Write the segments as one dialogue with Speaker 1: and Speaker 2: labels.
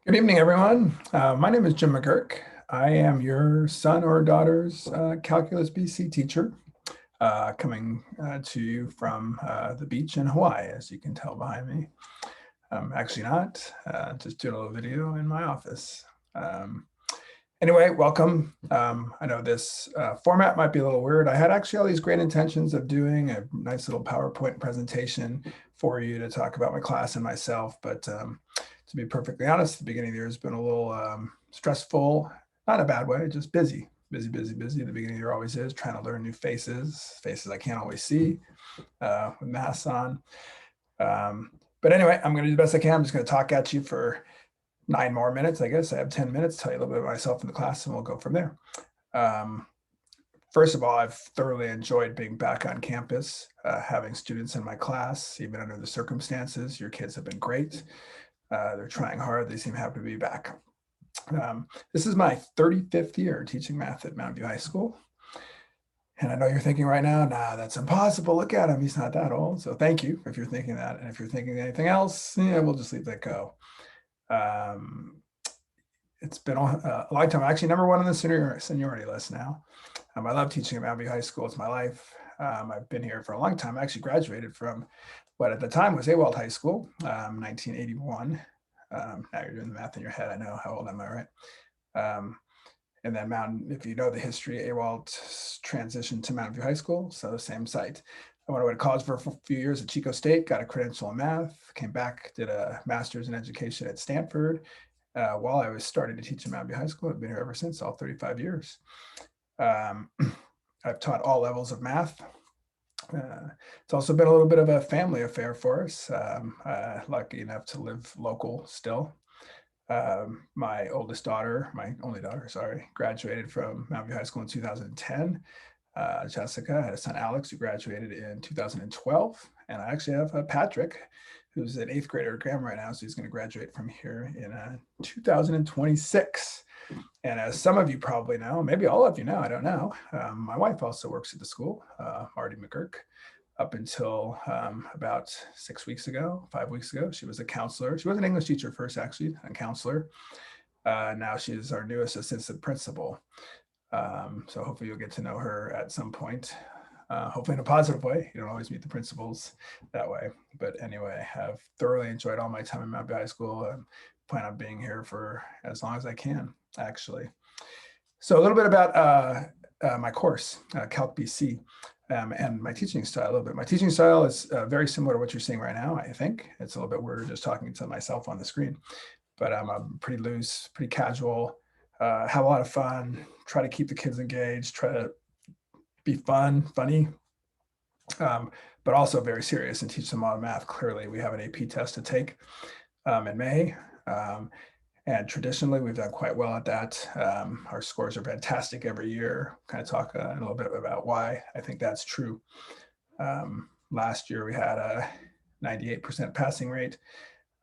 Speaker 1: Good evening, everyone. My name is Jim McGurk. I am your son or daughter's Calculus BC teacher, coming to you from the beach in Hawaii, as you can tell behind me. Actually not, just doing a little video in my office. Um, anyway, welcome. I know this format might be a little weird. I had actually all these great intentions of doing a nice little PowerPoint presentation for you to talk about my class and myself, but to be perfectly honest, the beginning of the year has been a little stressful, not in a bad way, just busy. Busy. The beginning of the year always is, trying to learn new faces I can't always see with masks on. But anyway, I'm going to do the best I can. I'm just going to talk at you for 9 more minutes, I guess. I have 10 minutes, tell you a little bit about myself in the class, and we'll go from there. Um, First of all, I've thoroughly enjoyed being back on campus, having students in my class, even under the circumstances. Your kids have been great. They're trying hard. They seem happy to be back. This is my 35th year teaching math at Mountain View High School. And I know you're thinking right now, nah, that's impossible. Look at him. He's not that old. So thank you if you're thinking that. And if you're thinking anything else, yeah, we'll just leave that go. Um, it's been a long time. I'm actually number one on the seniority list now. I love teaching at Mountain View High School. It's my life. I've been here for a long time. I actually graduated from what at the time was Awald High School, 1981. Now you're doing the math in your head. I know. How old am I, right? And then Mountain, if you know the history, Awald transitioned to Mountain View High School, so same site. I went away to college for a few years at Chico State, got a credential in math, came back, did a master's in education at Stanford. While I was starting to teach at Mountain View High School, I've been here ever since, all 35 years. I've taught all levels of math. It's also been a little bit of a family affair for us. Lucky enough to live local still. My oldest daughter, my only daughter, sorry, graduated from Mountain View High School in 2010. Jessica, I had a son, Alex, who graduated in 2012. And I actually have Patrick, who's an 8th grader at Graham right now. So he's going to graduate from here in 2026. And as some of you probably know, maybe all of you know, I don't know, my wife also works at the school, Marty McGurk. Up until about 6 weeks ago, 5 weeks ago, she was a counselor. She was an English teacher first, actually, a counselor. Now she's our newest assistant principal. So hopefully you'll get to know her at some point, hopefully in a positive way. You don't always meet the principals that way. But anyway, I've thoroughly enjoyed all my time in Mount View High School. I plan on being here for as long as I can, actually. So a little bit about my course, calcbc. And my teaching style a little bit. My teaching style is very similar to what you're seeing right now, I think. It's a little bit weird just talking to myself on the screen, but I'm pretty loose, pretty casual, have a lot of fun, try to keep the kids engaged, try to be funny, but also very serious and teach them a lot of math. Clearly, we have an AP test to take in May. And traditionally, we've done quite well at that. Our scores are fantastic every year. Kind of talk a little bit about why I think that's true. Last year, we had a 98% passing rate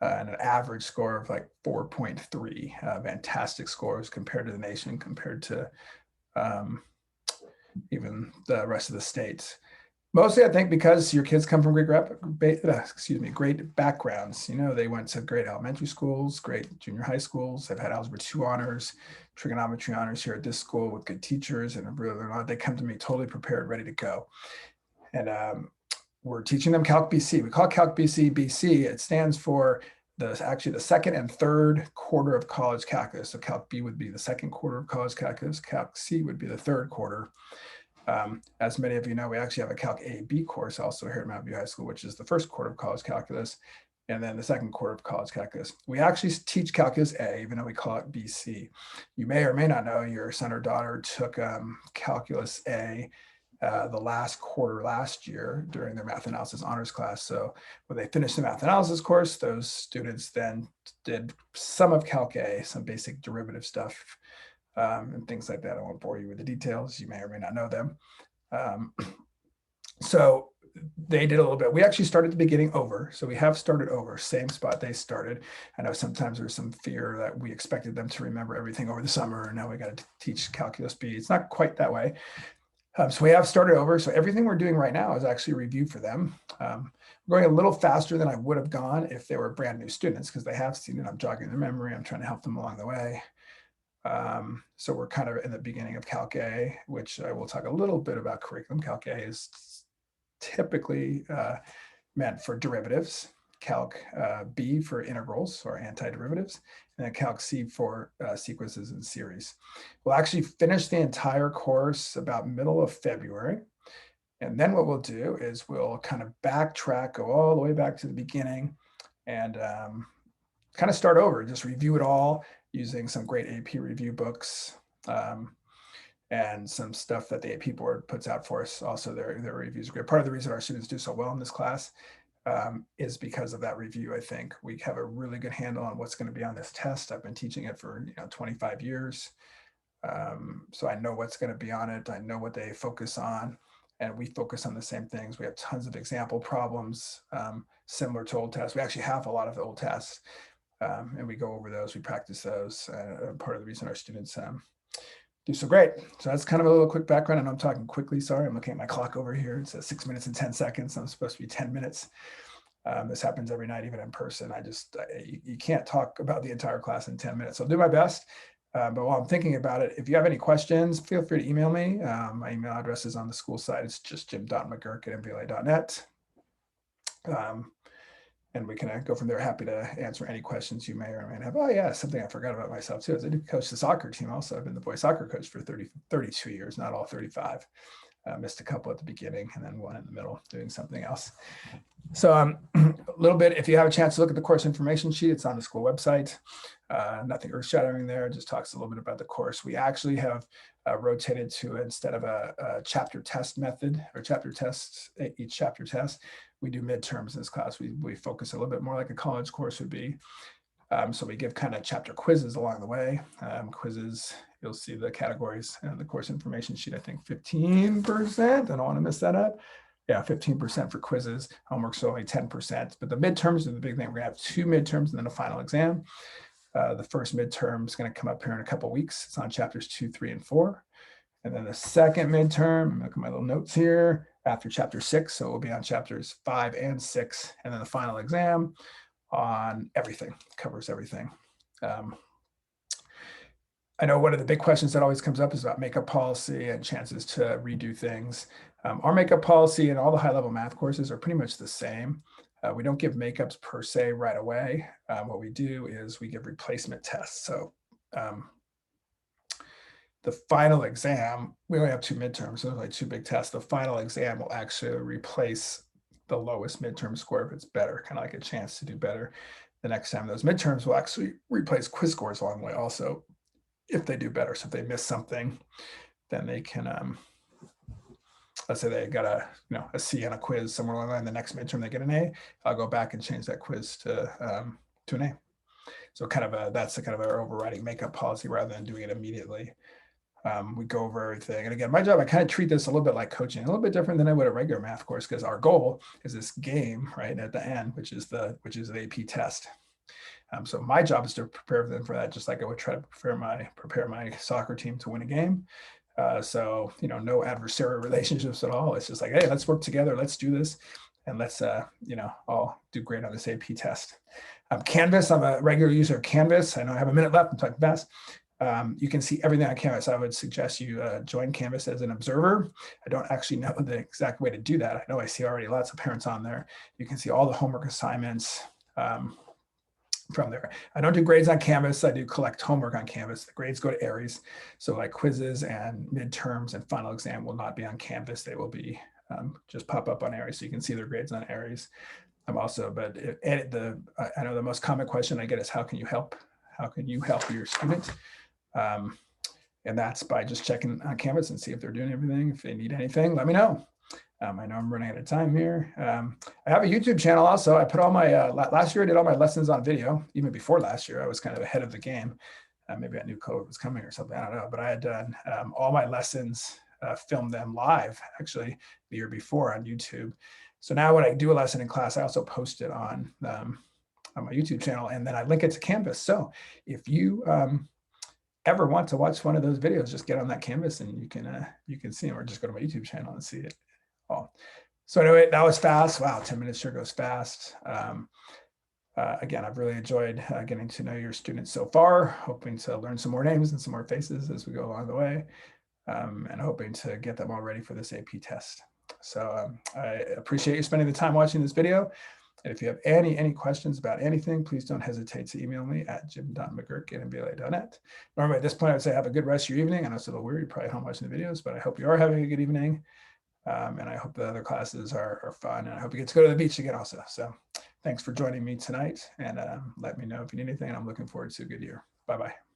Speaker 1: and an average score of like 4.3. Fantastic scores compared to the nation, compared to even the rest of the states. Mostly, I think, because your kids come from great backgrounds. You know, they went to great elementary schools, great junior high schools. They've had Algebra 2 honors, trigonometry honors here at this school with good teachers, and they come to me totally prepared, ready to go. And we're teaching them Calc BC. We call it Calc BC BC. It stands for actually the second and third quarter of college calculus. So Calc B would be the second quarter of college calculus. Calc C would be the third quarter. As many of you know, we actually have a Calc A-B course also here at Mountain View High School, which is the first quarter of college calculus, and then the second quarter of college calculus. We actually teach Calculus A, even though we call it BC. You may or may not know your son or daughter took Calculus A the last quarter last year during their math analysis honors class. So when they finished the math analysis course, those students then did some of Calc A, some basic derivative stuff, and things like that. I won't bore you with the details. You may or may not know them. So they did a little bit. We actually started the beginning over. So we have started over, same spot they started. I know sometimes there's some fear that we expected them to remember everything over the summer, and now we got to teach Calculus B. It's not quite that way. So we have started over. So everything we're doing right now is actually a review for them. We're going a little faster than I would have gone if they were brand new students, because they have seen it. I'm jogging their memory. I'm trying to help them along the way. So we're kind of in the beginning of Calc A, which I will talk a little bit about curriculum. Calc A is typically meant for derivatives, Calc B for integrals or antiderivatives, and then Calc C for sequences and series. We'll actually finish the entire course about middle of February. And then what we'll do is we'll kind of backtrack, go all the way back to the beginning, and kind of start over, just review it all using some great AP review books and some stuff that the AP board puts out for us. Also, their reviews are great. Part of the reason our students do so well in this class is because of that review. I think we have a really good handle on what's going to be on this test. I've been teaching it for 25 years. So I know what's going to be on it. I know what they focus on, and we focus on the same things. We have tons of example problems similar to old tests. We actually have a lot of the old tests, and we go over those. We practice those. Part of the reason our students do so great. So that's kind of a little quick background. And I'm talking quickly. Sorry, I'm looking at my clock over here. It says 6 minutes and 10 seconds. I'm supposed to be 10 minutes. This happens every night, even in person. You can't talk about the entire class in 10 minutes. I'll do my best. But while I'm thinking about it, if you have any questions, feel free to email me. My email address is on the school site. It's just jim.mcgurk@mvla.net. And we can go from there. Happy to answer any questions you may or may not have. Oh yeah, something I forgot about myself too is I do coach the soccer team also. I've been the boys soccer coach for 32 years, not all 35. Missed a couple at the beginning and then one in the middle doing something else. So a little bit, if you have a chance to look at the course information sheet, it's on the school website. Nothing earth-shattering there, just talks a little bit about the course. We actually have rotated to, instead of a chapter test method or chapter tests, each chapter test, we do midterms in this class. We focus a little bit more like a college course would be. So we give kind of chapter quizzes along the way. Quizzes, you'll see the categories and the course information sheet, I think 15%. I don't want to miss that up. Yeah, 15% for quizzes. Homework's only 10%. But the midterms are the big thing. We're going to have 2 midterms and then a final exam. The first midterm is going to come up here in a couple of weeks. It's on chapters 2, 3, and 4. And then the second midterm, look at my little notes here, after chapter 6. So we'll be on chapters 5 and 6. And then the final exam on everything, covers everything. I know one of the big questions that always comes up is about makeup policy and chances to redo things. Our makeup policy and all the high-level math courses are pretty much the same. We don't give makeups per se right away. What we do is we give replacement tests. So the final exam, we only have 2 midterms, so there's like 2 big tests. The final exam will actually replace the lowest midterm score if it's better, kind of like a chance to do better the next time. Those midterms will actually replace quiz scores along the way also if they do better. So if they miss something, then they can, let's say they got a C on a quiz somewhere along the line, the next midterm they get an A, I'll go back and change that quiz to an A. So that's a kind of our overriding makeup policy rather than doing it immediately. We go over everything. And again, my job, I kind of treat this a little bit like coaching, a little bit different than I would a regular math course, because our goal is this game right at the end, which is the AP test. So my job is to prepare them for that, just like I would try to prepare my soccer team to win a game. So, no adversarial relationships at all. It's just like, hey, let's work together. Let's do this. And let's, all do great on this AP test. Canvas, I'm a regular user of Canvas. I know I have a minute left. I'm talking fast. You can see everything on Canvas. I would suggest you join Canvas as an observer. I don't actually know the exact way to do that. I know I see already lots of parents on there. You can see all the homework assignments from there. I don't do grades on Canvas. I do collect homework on Canvas. The grades go to Aries. So like quizzes and midterms and final exam will not be on Canvas. They will be just pop up on Aries. So you can see their grades on Aries. I know the most common question I get is, how can you help? How can you help your student? And that's by just checking on Canvas and see if they're doing everything. If they need anything, let me know. I know I'm running out of time here. I have a YouTube channel also. I put all my, last year I did all my lessons on video. Even before last year, I was kind of ahead of the game. Maybe I knew COVID was coming or something, I don't know. But I had done all my lessons, filmed them live, actually, the year before on YouTube. So now when I do a lesson in class, I also post it on my YouTube channel, and then I link it to Canvas. So if you ever want to watch one of those videos, just get on that canvas and you can see them, or just go to my YouTube channel and see it all. So anyway, that was fast. Wow, 10 minutes sure goes fast. Again, I've really enjoyed getting to know your students so far, hoping to learn some more names and some more faces as we go along the way, and hoping to get them all ready for this AP test. So I appreciate you spending the time watching this video. And if you have any questions about anything, please don't hesitate to email me at jim.mcgurk@mbla.net. Normally at this point, I would say have a good rest of your evening. I know it's a little weird, you're probably home watching the videos, but I hope you are having a good evening. And I hope the other classes are fun. And I hope you get to go to the beach again also. So thanks for joining me tonight. And let me know if you need anything. And I'm looking forward to a good year. Bye-bye.